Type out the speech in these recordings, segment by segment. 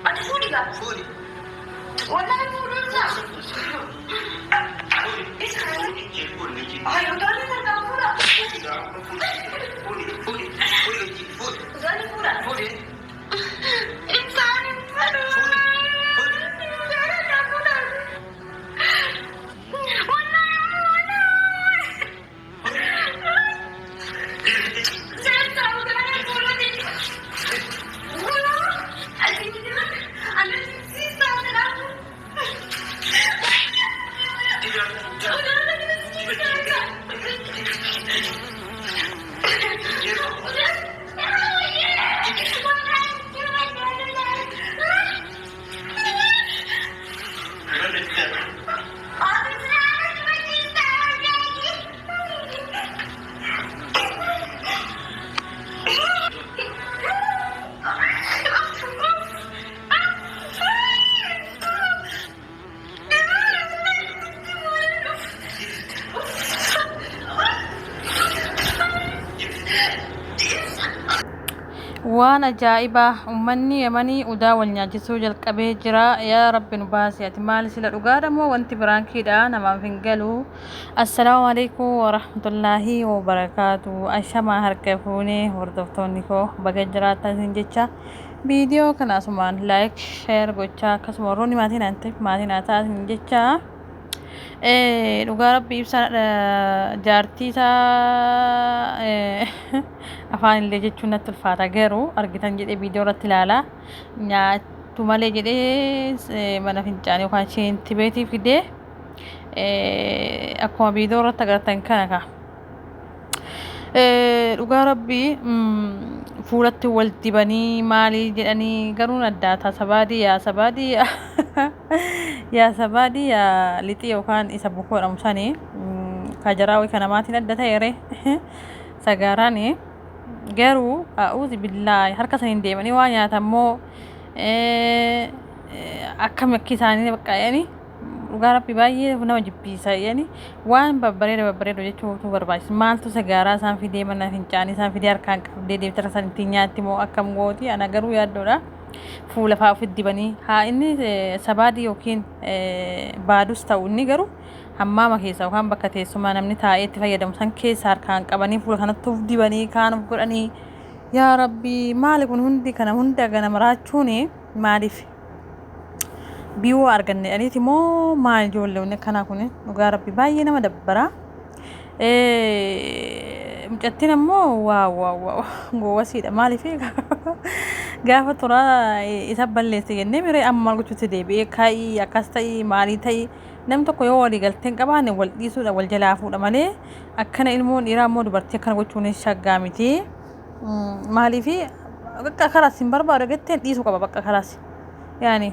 أنت فولي لا فولي والله فولي لا إيش خلوني فولي هاي وداني مرة فولا فولي فولي فولي فولي وداني فولا فولي إنسان فولي waan ajaa'ibaa ummanni yamanii udaa wal nyaachisuu jalqabee jira. yaa rabbi nu baasi. ati maali sila dhugaadha moo wanti biraankiidha namaaf hin galu. assalaamu alaikum warahmatullaahi wabarakaatu. ashamaa harka fuunee hordoftoonni koo baga jiraatan isin jecha viidiyoo kana asumaan laayik sheer gochaa akkasuma warroonni maatiin aan ta'eef maatiin haa ta'an jecha dhugaa rabbi ibsa jaartii isaa afaan illee jechuun natti ulfaata garuu argitan jedhee viidiyoo irratti ilaala nyaattu malee jedhee mana fincaanii yookaan sheenti beetii fidee akkuma viidiyoo irratti agartan kana ka dhugaa rabbii fuulatti wal dibanii maalii jedhanii garuun addaata sabaadii yaa sabaadii yaa lixii yookaan isa bukoodhamu sanii kajaraa kana maatiin adda ta'eere sagaaraani garuu a'uuzi billaahi harka saniin deemanii waa nyaatammoo akkam akki isaanii baqqaa'anii dhugaa rabbi baay'ee nama jibbiisa yani waan babbareeda jechuutu barbaachisa. maaltu sagaaraa isaan fidee mana fincaanii isaan fidee harkaan qabdee deebitara san ittiin nyaatti moo akkam gooti ana garuu yaaddoodha. fuula fa'aa ofitti dibanii haa inni sabaadii yookiin baadus ta'u inni garuu hammaama keessa yookaan bakka teessumaa namni taa'ee itti fayyadamu san keessa harkaan qabanii fuula kanatti of dibanii kaan of godhanii yaa rabbi maali kun hundi kana hunda gana maraachuun maaliif biwoo arganne dhaniiti moo maal ijoollee kana kun dhugaa rabbi baay'ee nama dabbara. mucattiin ammoo waa gowwasiidha maaliif gaafa turaa isa balleesse jennee miree amma maal gochuutti deebi'ee kaa'ii akkas ta'ii maalii ta'ii nam tokko yoo walii galteen qabaanne wal dhiisuudha wal jalaa fuudha malee akkana ilmoon dhiiraa ammoo dubartii akkana gochuun shaggaa miti maaliif bakka karaas hin barbaadu jetteen dhiisuu qaba bakka karaas yani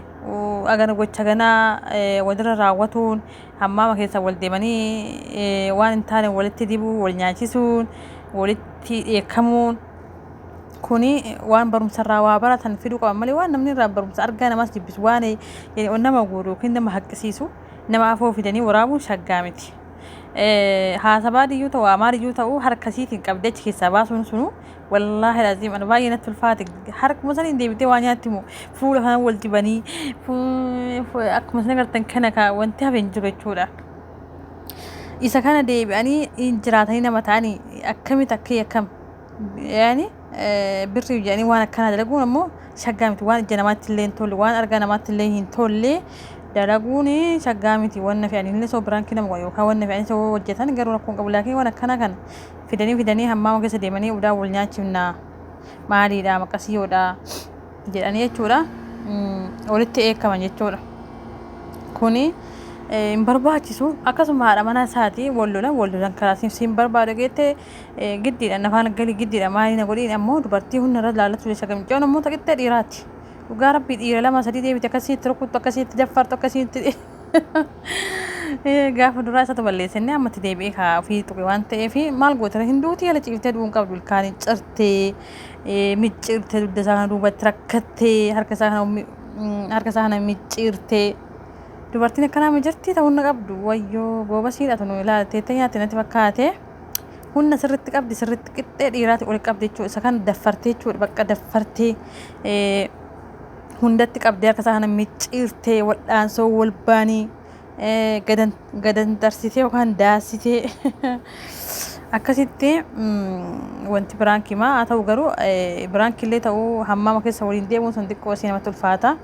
agana gocha ganaa walirra raawwatuun hammaama keessa wal deemanii waan hin taane walitti dibuu wal nyaachisuun walitti dheekkamuun kuni waan barumsarraa waa baratan fiduu qaban malee waan namni irraa barumsa argaa namas jibbisu waan nama guuru yookiin nama haqqisiisu nama afoo fidanii waraabuun shaggaa miti. haasabaadiyyuu ta'u amaariyyuu ta'u harkasiitiin qabdee achi keessaa baasuun sunu wallaahi laziim ana baay'ee natti ulfaate harkuma saniin deebitee waa nyaatti moo fuula kana wal dibanii akkuma sana gartan kana ka wanti hafe hin jiru jechuudha. isa kana deebi'anii jiraatanii nama ta'anii akkamitti akkii akkam yaani birrii jedhanii waan akkanaa dalaguun ammoo shaggaa miti waan ija namaatti illee hin tolle waan argaa namaatti illee hin tolle dalaguun shaggaa miti waan nafi ani illee soo biraan kinamu yookaan waan nafi ani soo hojjetan garuu rakkoon qabu laakiin waan akkana kana fidanii hammaama keessa deemanii udaa wal nyaachifna maaliidha maqasiyyoodha jedhanii jechuudha walitti eekaman jechuudha. kuni hin barbaachisu akkasuma haadha mana isaati wallolan karaasiin siin barbaadu geette giddiidha nafaan galii giddiidha maaliina godhiin ammoo dubartii hunda irra laallatu jecha gamichaa ammoo taqittee dhiiraatti dhugaa rabbii dhiira lama sadii deebite akkasitti rukuttu akkasitti jaffartu akkasitti gaafa duraa isatu balleessannee ammatti deebi'ee kaa ofii tuqe waan ta'eef maal gootara hinduutii ala ciiftee du'uun qabdu ilkaanii cirtee micciirtee dugda isaa kana duubatti rakkattee harka isaa kana micciirtee dubartiin akkanaa mijirtii ta'uun qabdu wayyoo goobasiidha tunu ilaaltee nyaatti natti fakkaate hunna sirritti qabdi sirritti qixxee dhiiraati ol qabdi jechuudha isa kan daffartee jechuudha bakka daffartee hundatti qabdee harka isaa kana micciirtee wal'aansoo wal baanii gadan darsitee yookaan daasitee akkasitti wanti biraankii haa ta'u garuu biraankiillee ta'uu hammaama keessa waliin deemuun sun xiqqoo si namatti ulfaata.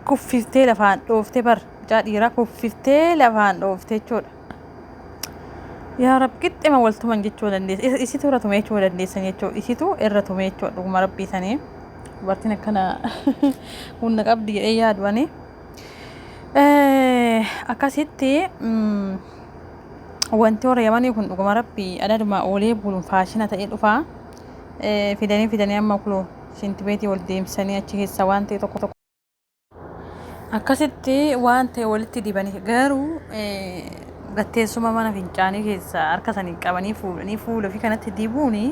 Kuffiftee lafaan dhooftee bar mucaa dhiiraa kuffiftee lafaan dhooftee jechuudha. Yaa Rabbi qixxeema waltuman jechuu dandeessa. Isitu irra tumee jechuu dandeessan jechuudha. Isitu irra tumee jechuudha dhuguma rabbiisanii. Dubartiin akkana humna qabdi jedhee yaaduwani. Akkasitti wanti warra Yamanii kun dhuguma rabbii adaduma oolee buluun faashina ta'ee dhufaa. Fidanii amma kuloo shintibeetii wal deemsisanii achi keessa waan ta'e tokko akkasitti waan ta'e walitti dibanii garuu gatteessuma mana fincaanii keessa harka sanii qabanii fuudhanii fuula fi kanatti dibuuni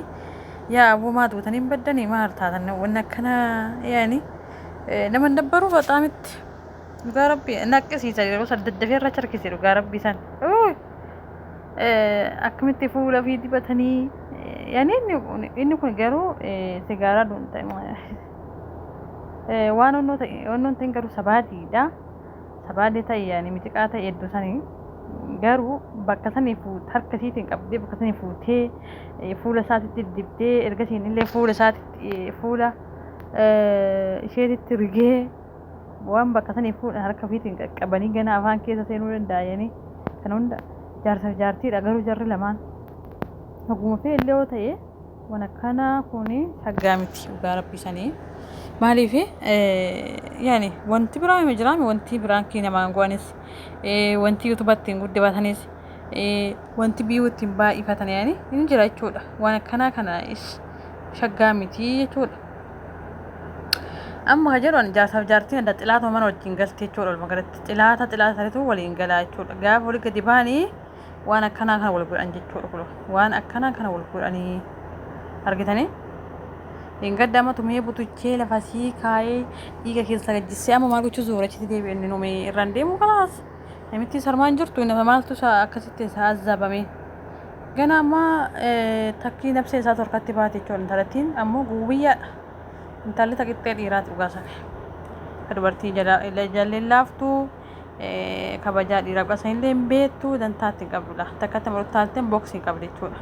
yaa abuumaa duutanii baddanii maal taatan wanni akkana yaani nama dabbaruu baxaamitti dhugaa rabbii naqqisiisa yeroo saddaddafee irra charkise dhugaa rabbii san akkamitti fuula fi dibatanii yaani inni kun garuu sigaaraa duun ta'e waan onnoon ta'in garuu sabaadiidha. Sabaadii ta'e yaani mitiqaa ta'e hedduu sanii garuu bakka sanii harka isiitiin qabdee bakka sanii fuutee fuula isaatitti dibdee ergasiin illee fuula isaatitti fuula isheetitti rigee waan bakka sanii fuudha harka ofiitiin qaqqabanii gana afaan keessa seenuu danda'anii kan hunda jaarsaaf jaartiidha garuu jarri lamaan ogummaa fi illee yoo ta'e waan akkanaa kuni shaggaa miti dhugaa rabbisanii. Maaliif yaani wanti biraa hime jiraame wanti biraan kii namaan go'anis wanti yuutubattiin guddifatanis wanti biyyuu ittiin baay'ifatan yaani inni jira jechuudha. Waan akkanaa kana shaggaa miti jechuudha. Amma jedhan jaarsaaf jaartiin adda xilaatuma mana wajjin galtee jechuudha. Walumaa galatti xilaata sanitu waliin galaa jechuudha. Gaafa walii gadi baanii waan akkanaa kana wal godhan jechuudha. Waan akkanaa kana wal godhanii argitanii. Gaddaama tumee butuchee lafa sii kaayee dhiiga keessa gajjisee amma maal gochuu zuurachitti deebi'anii numee irraan deemu kalaas namitti sarmaan jirtu nama maaltu akkasitti isaa azabame gana amma takkii nabsee isaa torkatti baate jechuudha. Intalattiin ammoo guubiyyaadha. Intalli taqittee dhiiraati dhugaasan dubartii jalleen laaftuu kabajaa dhiiraa qasan illee hin beektu dantaatti hin qabdudha. Takkatti marutaalteen booksii qabdi jechuudha.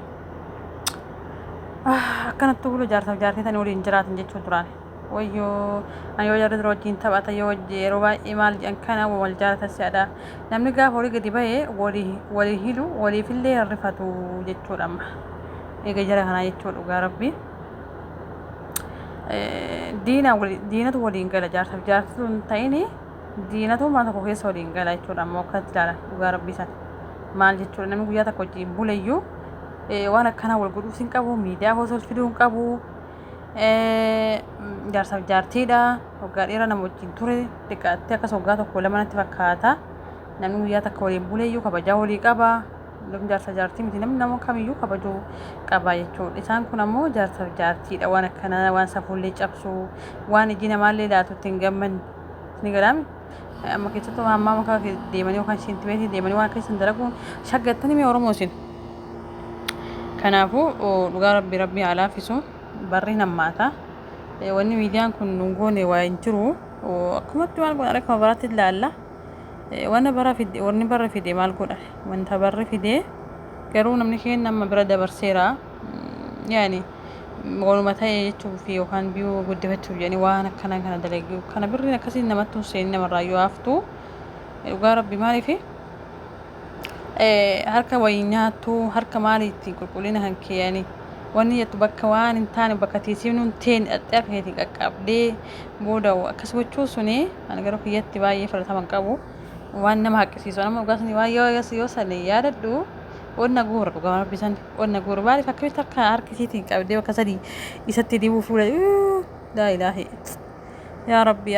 Akkanatti bulu jaarsaaf jaartii tanii waliin jiraatan jechuu turaan wayyoo yoo jarri dura wajjin taphata yoo yeroo baay'ee maal jedhan kana wal jaalatan si'adha. Namni gaafa walii gadi bahee walii hilu waliifillee rifatu jechuudha. Amma eega jara kanaa jechuudha dhugaa rabbii. Diinatu waliin gala jaarsaaf jaartii sun ta'ini diinatu mana tokko keessa waliin gala jechuudha. Ammoo akkatti ilaalan dhugaa rabbii san maal jechuudha namni guyyaa tokko wajjin buleyyuu waan akkana wal godhuus hin qabu miidiyaa hoos ol fiduu hin qabu jaarsaaf jaartiidha waggaa dheeraa nama wajjin ture xiqqaatti akkas waggaa tokko lamanatti fakkaata namni guyyaa takka waliin buleeyyuu kabajaa walii qaba jaarsaaf jaartii miti namni nama kamiyyuu kabajuu qaba jechuudha. Isaan kun ammoo jaarsaaf jaartiidha waan akkana waan safuullee cabsu waan iji namaallee laatutti hin gammanne ni galaami. Amma keessattuu hammaa makaa deemanii yookaan shintibeetii deemanii waan keessan dalaguun shaggattanii mee Oromoo isin. Kanaafuu dhugaa rabbii haa laaffisu barri nammaata. Wanni miidiyaan kun goone waa hin jiru. Akkumatti waan godhan akkuma baraatti ilaalla. Wanni barra fide maal godhan wanta barri fide garuu namni keenya amma bira dabarseera. Yaani waanuma ta'e jechuuf yookaan biyyoo guddifachuuf jedhanii waan akkana kana dalaguu kana birriin akkasiin namatti hin namarraa yoo haftu dhugaa rabbii maaliifi harka wayii nyaattu harka maaliitti qulqullina kan keeyanii wanni jettu bakka waan hin taane bakka tiisiifnuun teen dhaxxee harka keetiin qaqqabdee booda akkas gochuu suni ani garuu kiyyatti baay'ee fudhatama qabu waan nama haqqisiisu nama dhugaasni waan yoo sanii yaadadhu onna guura dhugaa rabbisan onna guura maaliif akkamitti harka isiitiin qabdee bakka sadii isatti dibuu fuula laa ilaahi yaa rabbi